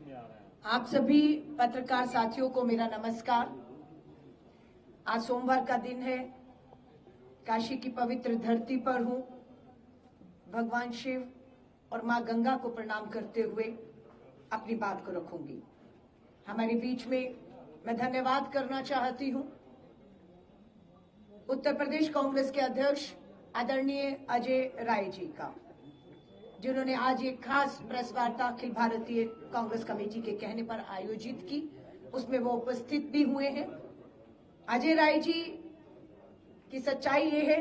आप सभी पत्रकार साथियों को मेरा नमस्कार। आज सोमवार का दिन है, काशी की पवित्र धरती पर हूं। भगवान शिव और मां गंगा को प्रणाम करते हुए अपनी बात को रखूंगी। हमारे बीच में मैं धन्यवाद करना चाहती हूं उत्तर प्रदेश कांग्रेस के अध्यक्ष आदरणीय अजय राय जी का, जिन्होंने आज एक खास प्रेस वार्ता अखिल भारतीय कांग्रेस कमेटी के कहने पर आयोजित की। उसमें वो उपस्थित भी हुए हैं। अजय राय जी की सच्चाई ये है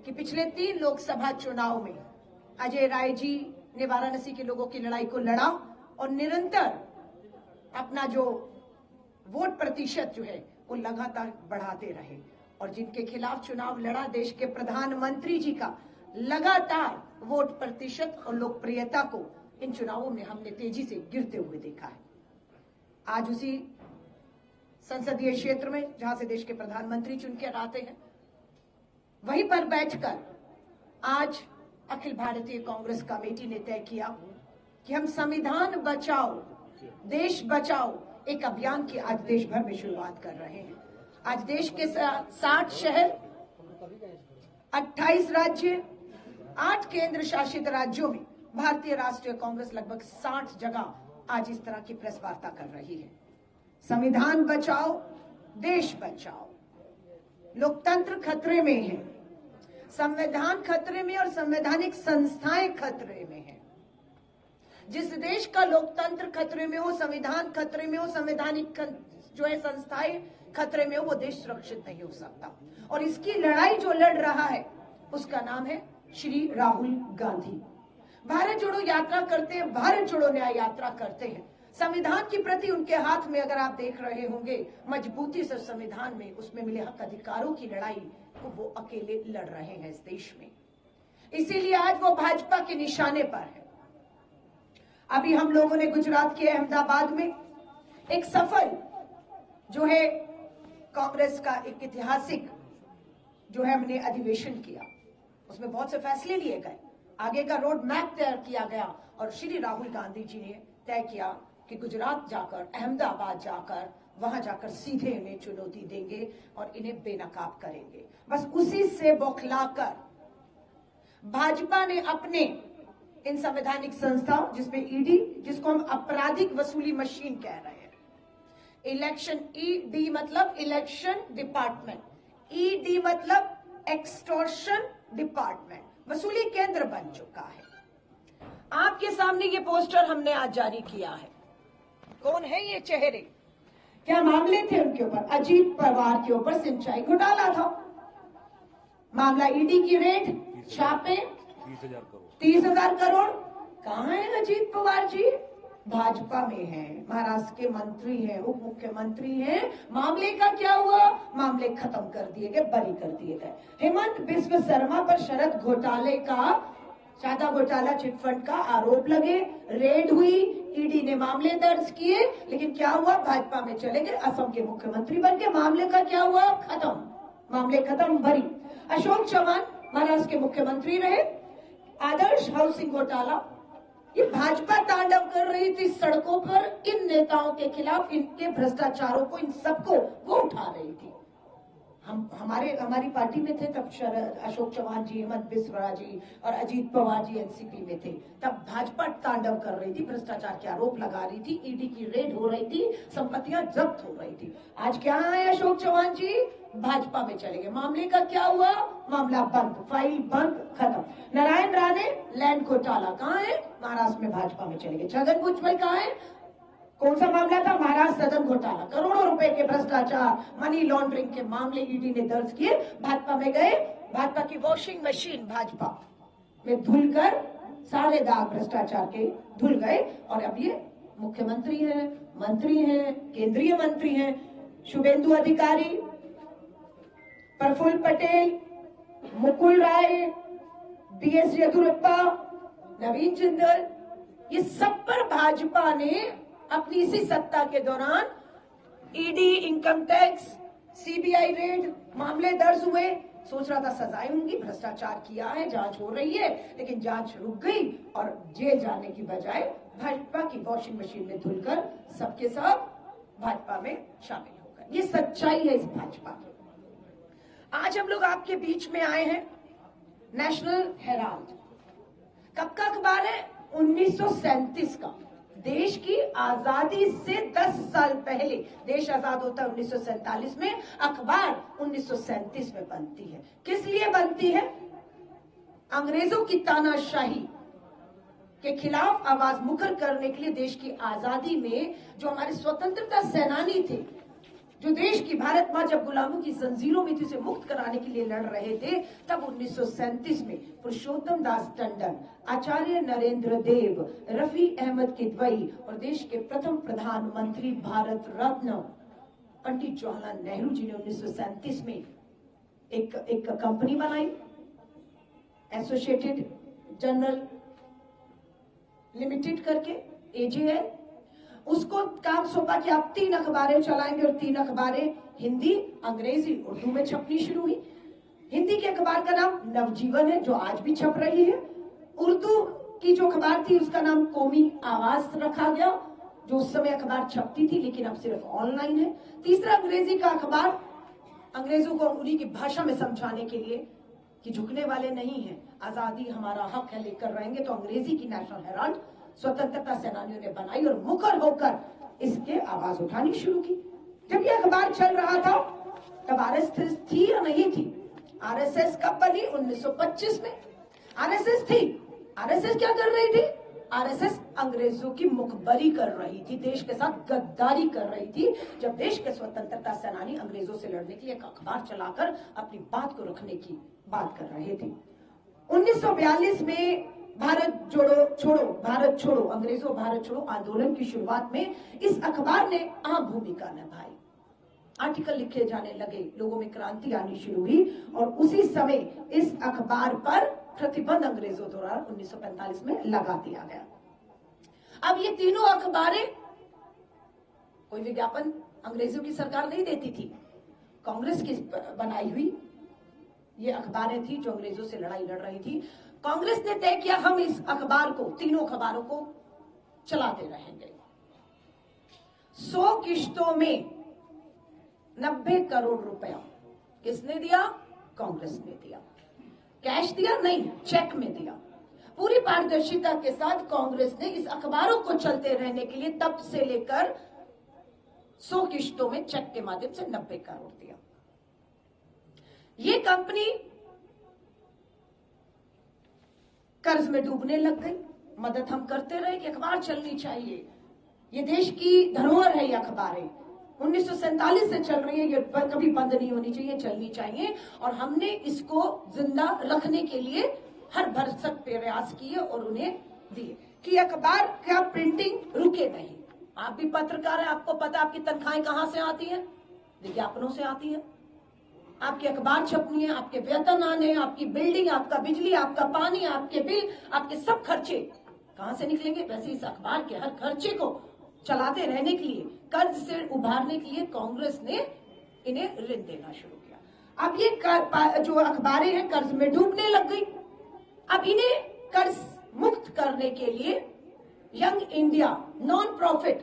कि पिछले 3 लोकसभा चुनाव में अजय राय जी ने वाराणसी के लोगों की लड़ाई को लड़ा और निरंतर अपना जो वोट प्रतिशत जो है वो लगातार बढ़ाते रहे, और जिनके खिलाफ चुनाव लड़ा देश के प्रधानमंत्री जी का लगातार वोट प्रतिशत और लोकप्रियता को इन चुनावों में हमने तेजी से गिरते हुए देखा है। आज उसी संसदीय क्षेत्र में जहां से देश के प्रधानमंत्री चुनकर आते हैं, वहीं पर बैठकर आज अखिल भारतीय कांग्रेस कमेटी ने तय किया कि हम संविधान बचाओ देश बचाओ एक अभियान की आज देश भर में शुरुआत कर रहे हैं। आज देश के 60 शहर, 28 राज्य, 8 केंद्र शासित राज्यों में भारतीय राष्ट्रीय कांग्रेस लगभग 60 जगह आज इस तरह की प्रेस वार्ता कर रही है। संविधान बचाओ देश बचाओ। लोकतंत्र खतरे में है, संविधान खतरे में और संवैधानिक संस्थाएं खतरे में है। जिस देश का लोकतंत्र खतरे में हो, संविधान खतरे में हो, संवैधानिक जो है संस्थाएं खतरे में हो, वो देश सुरक्षित नहीं हो सकता। और इसकी लड़ाई जो लड़ रहा है उसका नाम है श्री राहुल गांधी। भारत जोड़ो यात्रा करते हैं, भारत जोड़ो न्याय यात्रा करते हैं। संविधान की प्रति उनके हाथ में अगर आप देख रहे होंगे मजबूती से संविधान में उसमें मिले हक अधिकारों की लड़ाई को वो अकेले लड़ रहे हैं इस देश में। इसीलिए आज वो भाजपा के निशाने पर है। अभी हम लोगों ने गुजरात के अहमदाबाद में एक सफल जो है कांग्रेस का एक ऐतिहासिक जो है हमने अधिवेशन किया। उसमें बहुत से फैसले लिए गए, आगे का रोड मैप तैयार किया गया और श्री राहुल गांधी जी ने तय किया कि गुजरात जाकर, अहमदाबाद जाकर, वहां जाकर सीधे इन्हें चुनौती देंगे और इन्हें बेनकाब करेंगे। बस उसी से बौखलाकर भाजपा ने अपने इन संवैधानिक संस्थाओं, जिसमें ईडी, जिसको हम आपराधिक वसूली मशीन कह रहे हैं, इलेक्शन, ईडी मतलब इलेक्शन डिपार्टमेंट, ईडी मतलब एक्सटॉर्शन डिपार्टमेंट, वसूली केंद्र बन चुका है। आपके सामने ये पोस्टर हमने आज जारी किया है। कौन है ये चेहरे? क्या मामले थे उनके ऊपर? अजीत पवार के ऊपर सिंचाई घोटाला था, मामला ईडी की रेड, छापे 30,000 करोड़। कहां है अजीत पवार जी? भाजपा में है, महाराष्ट्र के मंत्री हैं, उप मुख्यमंत्री हैं। मामले का क्या हुआ? मामले खत्म कर दिए गए, बरी कर दिए गए। हेमंत बिस्व शर्मा पर शरद घोटाले का, सादा घोटाला चिटफंड का आरोप लगे, रेड हुई, ईडी ने मामले दर्ज किए, लेकिन क्या हुआ? भाजपा में चले गए, असम के मुख्यमंत्री बन के। मामले का क्या हुआ? खत्म, मामले खत्म, बरी। अशोक चव्हाण महाराष्ट्र के मुख्यमंत्री रहे। आदर्श हाउसिंग घोटाला, ये भाजपा तांडव कर रही थी सड़कों पर इन नेताओं के खिलाफ, इनके भ्रष्टाचारों को, इन सबको वो उठा रही थी। हमारी पार्टी में थे तब अशोक चव्हाण जी, हेमंत बिस्वा जी और अजीत पवार जी एनसीपी में थे। तब भाजपा तांडव कर रही थी, भ्रष्टाचार के आरोप लगा रही थी, ईडी की रेड हो रही थी, संपत्तियां जब्त हो रही थी। आज क्या है अशोक चव्हाण जी? भाजपा में चले गए। मामले का क्या हुआ? मामला बंद, फाइल बंद, खत्म। नारायण राणे लैंड घोटाला कहाँ है? महाराष्ट्र में भाजपा में चले गए। छगन भुजबल कहाँ है? कौन सा मामला था? महाराष्ट्र सदन घोटाला, करोड़ों रुपए के भ्रष्टाचार, मनी लॉन्ड्रिंग के मामले ईडी ने दर्ज किए, भाजपा में गए। भाजपा की वॉशिंग मशीन भाजपा में धुलकर सारे दाग भ्रष्टाचार के धुल गए और अब ये मुख्यमंत्री हैं, मंत्री हैं, केंद्रीय मंत्री हैं। शुभेंदु अधिकारी, प्रफुल्ल पटेल, मुकुल राय, बीएस येदियुरप्पा, नवीन जिंदल, ये सब पर भाजपा ने अपनी इसी सत्ता के दौरान ED, income tax, CBI red, मामले दर्ज हुए। सोच रहा था सजाएं होंगी, भ्रष्टाचार किया है, जांच हो रही है, लेकिन जांच रुक गई और जेल जाने की बजाय भाजपा की वॉशिंग मशीन में धुलकर सबके सब भाजपा में शामिल हो गए। ये सच्चाई है इस भाजपा की। आज हम लोग आपके बीच में आए हैं। नेशनल हेराल्ड कब का अखबार है? 1937 का। देश की आजादी से 10 साल पहले, देश आजाद होता है 1947 में, अखबार 1937 में बनती है। किस लिए बनती है? अंग्रेजों की तानाशाही के खिलाफ आवाज मुखर करने के लिए, देश की आजादी में जो हमारे स्वतंत्रता सेनानी थे, जो देश की, भारत मां जब गुलामों की जंजीरों में थी, उसे मुक्त कराने के लिए लड़ रहे थे, तब 1937 में पुरुषोत्तम दास टंडन, आचार्य नरेंद्र देव, रफी अहमद किदवई और देश के प्रथम प्रधानमंत्री भारत रत्न पंडित जवाहरलाल नेहरू जी ने 1937 में एक कंपनी बनाई, एसोसिएटेड जर्नल लिमिटेड करके, एजेएल। उसको काम सौंपा कि आप 3 अखबारें चलाएंगे और 3 अखबारें हिंदी, अंग्रेजी, उर्दू में छपनी शुरू हुई। हिंदी के अखबार का नाम नवजीवन है, जो आज भी छप रही है। उर्दू की जो अखबार थी उसका नाम कौमी आवाज रखा गया, जो उस समय अखबार छपती थी लेकिन अब सिर्फ ऑनलाइन है। तीसरा अंग्रेजी का अखबार, अंग्रेजों को उन्हीं की भाषा में समझाने के लिए कि झुकने वाले नहीं है, आजादी हमारा हक है, लेकर रहेंगे। तो अंग्रेजी की नेशनल हेराल्ड स्वतंत्रता सेनानियों ने बनाई और मुखर होकर इसके आवाज उठानी शुरू की। जब यह अखबार चल रहा था तब आरएसएस थी या नहीं थी? आरएसएस कब बनी? 1925 में आरएसएस थी। आरएसएस क्या कर रही थी? आरएसएस अंग्रेजों की मुखबरी कर रही थी, देश के साथ गद्दारी कर रही थी। जब देश के स्वतंत्रता सेनानी अंग्रेजों से लड़ने के लिए एक अखबार चलाकर अपनी बात को रखने की बात कर रहे थे। 1942 में भारत छोड़ो अंग्रेजों भारत छोड़ो आंदोलन की शुरुआत में इस अखबार ने अहम भूमिका निभाई। आर्टिकल लिखे जाने लगे, लोगों में क्रांति आनी शुरू हुई और उसी समय इस अखबार पर प्रतिबंध अंग्रेजों द्वारा 1945 में लगा दिया गया। अब ये तीनों अखबारें, कोई विज्ञापन अंग्रेजों की सरकार नहीं देती थी, कांग्रेस की बनाई हुई ये अखबारें थी जो अंग्रेजों से लड़ाई लड़ रही थी। कांग्रेस ने तय किया हम इस अखबार को, तीनों अखबारों को चलाते रहेंगे। 100 किश्तों में 90 करोड़ रुपया किसने दिया? कांग्रेस ने दिया। कैश दिया? नहीं, चेक में दिया। पूरी पारदर्शिता के साथ कांग्रेस ने इस अखबारों को चलते रहने के लिए तब से लेकर 100 किश्तों में चेक के माध्यम से 90 करोड़ दिया। ये कंपनी कर्ज में डूबने लग गई। मदद हम करते रहे कि अखबार चलनी चाहिए, ये देश की धरोहर है, ये अखबारें 1947 से चल रही है, ये कभी बंद नहीं होनी चाहिए, चलनी चाहिए। और हमने इसको जिंदा रखने के लिए हर भरसक प्रयास किए और उन्हें दिए कि अखबार का प्रिंटिंग रुके नहीं। आप भी पत्रकार हैं, आपको पता आपकी तनख्वाहें कहां से आती हैं? विज्ञापनों से आती हैं। आपके अखबार छपनी है, आपके वेतन आने हैं, आपकी बिल्डिंग, आपका बिजली, आपका पानी, आपके बिल, आपके सब खर्चे कहां से निकलेंगे? वैसे इस अखबार के हर खर्चे को चलाते रहने के लिए, कर्ज से उभारने के लिए कांग्रेस ने इन्हें ऋण देना शुरू किया। अब ये जो अखबारें हैं कर्ज में डूबने लग गई। अब इन्हें कर्ज मुक्त करने के लिए यंग इंडिया नॉन प्रॉफिट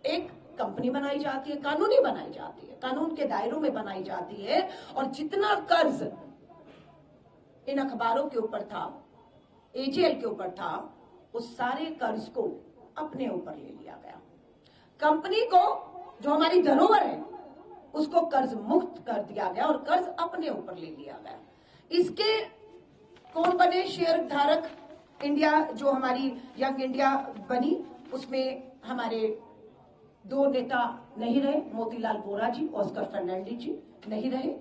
एक कंपनी बनाई जाती है, कानूनी बनाई जाती है, कानून के दायरों में बनाई जाती है। और जितना कर्ज इन अखबारों के ऊपर था, एजेएल के ऊपर था, उस सारे कर्ज को अपने ऊपर ले लिया गया। कंपनी को जो हमारी धरोहर है उसको कर्ज मुक्त कर दिया गया और कर्ज अपने ऊपर ले लिया गया। इसके कौन बने शेयर धारक? इंडिया जो हमारी यंग इंडिया बनी, उसमें हमारे 2 नेता नहीं रहे, मोतीलाल वोरा जी, ऑस्कर फर्नांडिस जी नहीं रहे।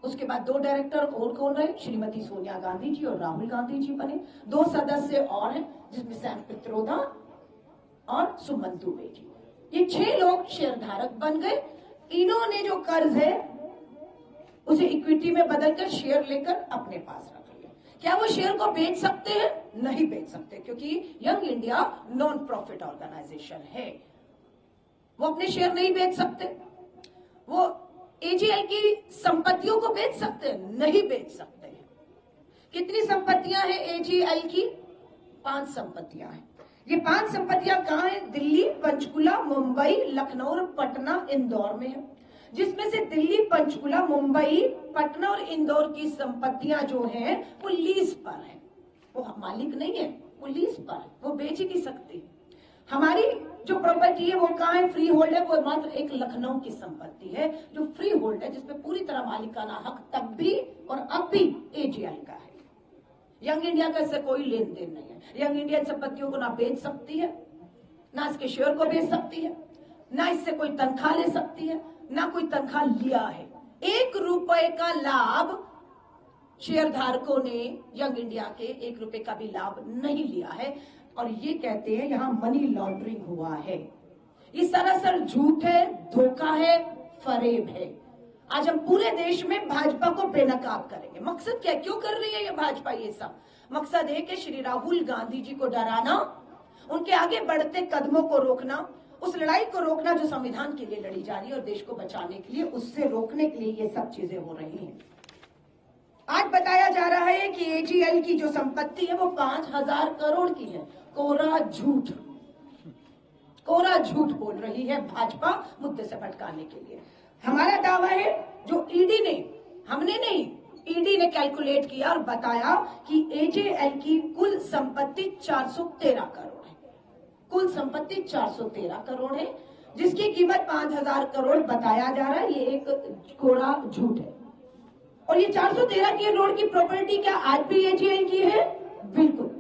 उसके बाद 2 डायरेक्टर और कौन रहे? श्रीमती सोनिया गांधी जी और राहुल गांधी जी बने। 2 सदस्य और हैं जिसमें सैम पित्रोदा और सुमन दुबे जी। ये 6 लोग शेयरधारक बन गए। इन्होंने जो कर्ज है उसे इक्विटी में बदलकर शेयर लेकर अपने पास रख लिया। क्या वो शेयर को बेच सकते हैं? नहीं बेच सकते, क्योंकि Young India non profit organisation है, वो अपने शेयर नहीं बेच सकते। वो एजेएल की संपत्तियों को बेच सकते हैं? नहीं बेच सकते हैं। कितनी संपत्तियां हैं एजेएल की? 5 संपत्तियां हैं। ये 5 संपत्तियां कहाँ हैं? दिल्ली, पंचकुला, मुंबई, लखनऊ और पटना, इंदौर में है। जिसमें से दिल्ली, पंचकुला, मुंबई, पटना और इंदौर की संपत्तियां जो हैं वो लीज पर है। वो मालिक नहीं है, वो लीज पर है, वो बेच ही नहीं सकती। हमारी जो प्रॉपर्टी है वो कहाँ है? फ्री होल्ड है। वो मात्र एक लखनऊ की संपत्ति है जो फ्री होल्ड है, जिसमें पूरी तरह मालिकाना हक तब भी और अब भी एजीएल का है। यंग इंडिया का इससे कोई लेन देन नहीं है। यंग इंडिया संपत्तियों को ना बेच सकती है, ना इसके शेयर को बेच सकती है, ना इससे कोई तनख्वाह ले सकती है, ना कोई तनख्वाह लिया है। 1 रुपए का लाभ शेयर धारकों ने यंग इंडिया के 1 रुपए का भी लाभ नहीं लिया है। और ये कहते हैं यहां मनी लॉन्ड्रिंग हुआ है। ये सरासर झूठ है, धोखा है, फरेब है। आज हम पूरे देश में भाजपा को बेनकाब करेंगे। मकसद क्या, क्यों कर रही है ये भाजपा? ये सब मकसद है कि श्री राहुल गांधी जी को डराना, उनके आगे बढ़ते कदमों को रोकना, उस लड़ाई को रोकना जो संविधान के लिए लड़ी जा रही है और देश को बचाने के लिए, उससे रोकने के लिए ये सब चीजें हो रही हैं। आज बताया जा रहा है कि एजीएल की जो संपत्ति है वो 5000 करोड़ की है। कोरा झूठ, कोरा झूठ बोल रही है भाजपा मुद्दे से भटकाने के लिए। हमारा दावा है जो ईडी ने, हमने नहीं, ईडी ने कैलकुलेट किया और बताया कि एजीएल की कुल संपत्ति 413 करोड़ है। कुल संपत्ति 413 करोड़ है, जिसकी कीमत 5000 करोड़ बताया जा रहा है। ये एक कोरा झूठ है। और ये 413 करोड़ की प्रॉपर्टी क्या आज भी एजीएल की है? बिल्कुल,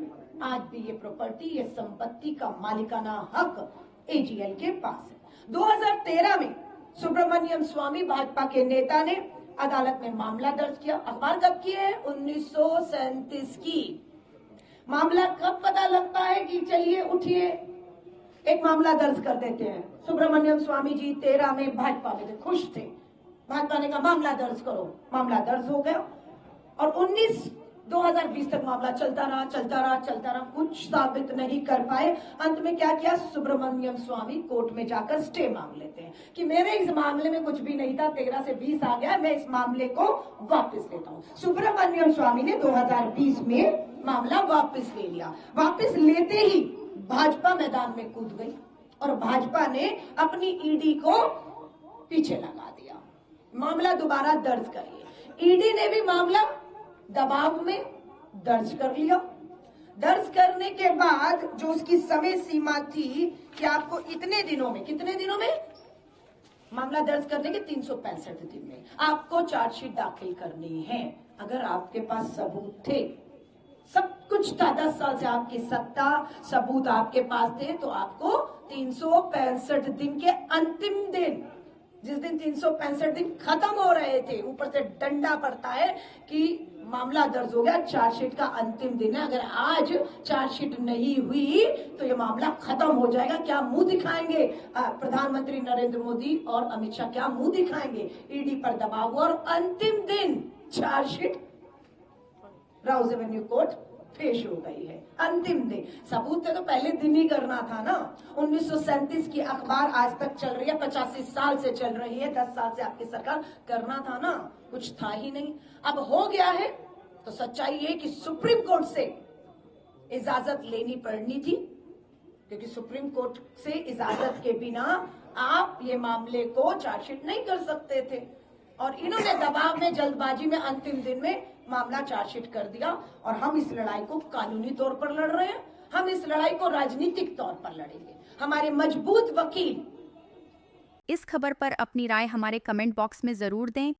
आज भी ये प्रॉपर्टी, ये संपत्ति का मालिकाना हक एजीएल के पास है। 2013 में सुब्रमण्यम स्वामी भाजपा के नेता ने अदालत में मामला दर्ज किया। अखबार कब की है? 1937 की। मामला कब पता लगता है कि चलिए उठिए एक मामला दर्ज कर देते हैं? सुब्रमण्यम स्वामी जी 13 में भाजपा में थे, खुश थे। भाजपा ने कहा मामला दर्ज करो, मामला दर्ज हो गया। और 2020 तक मामला चलता रहा, कुछ साबित नहीं कर पाए। अंत में क्या किया? सुब्रमण्यम स्वामी कोर्ट में जाकर स्टे मांग लेते हैं कि मेरे इस मामले में कुछ भी नहीं था, 13 से 20 आ गया, मैं इस मामले को वापस लेता हूं। सुब्रमण्यम स्वामी ने 2020 में मामला वापस ले लिया। वापस लेते ही भाजपा मैदान में कूद गई और भाजपा ने अपनी ईडी को पीछे लगा दिया। मामला दोबारा दर्ज करिए। ईडी ने भी मामला दबाव में दर्ज कर लिया। दर्ज करने के बाद जो उसकी समय सीमा थी कि आपको इतने दिनों में, कितने दिनों में मामला दर्ज करने के 365 दिन में आपको चार्जशीट दाखिल करनी है। अगर आपके पास सबूत थे, सब कुछ था, 10 साल से आपकी सत्ता, सबूत आपके पास थे, तो आपको 365 दिन के अंतिम दिन, जिस दिन 365 दिन खत्म हो रहे थे, ऊपर से डंडा पड़ता है कि मामला दर्ज हो गया, चार्जशीट का अंतिम दिन है, अगर आज चार्जशीट नहीं हुई तो ये मामला खत्म हो जाएगा। क्या मुंह दिखाएंगे प्रधानमंत्री नरेंद्र मोदी और अमित शाह? क्या मुंह दिखाएंगे? ईडी पर दबाव हुआ और अंतिम दिन चार्जशीट राउज एवेन्यू कोर्ट पेश हो गई है। अंतिम दिन सबूत तो पहले दिन ही करना था ना। 1937 की अखबार आज तक चल रही है, 85 साल से चल रही है, 10 साल से आपकी सरकार, करना था ना, कुछ था ही नहीं। अब हो गया है तो सच्चाई ये कि सुप्रीम कोर्ट से इजाजत लेनी पड़नी थी, क्योंकि सुप्रीम कोर्ट से इजाजत के बिना आप ये मामले को चार्जशीट नहीं कर सकते थे। और इन्होंने दबाव में, जल्दबाजी में अंतिम दिन में मामला चार्जशीट कर दिया। और हम इस लड़ाई को कानूनी तौर पर लड़ रहे हैं, हम इस लड़ाई को राजनीतिक तौर पर लड़ेंगे। हमारे मजबूत वकील। इस खबर पर अपनी राय हमारे कमेंट बॉक्स में जरूर दें।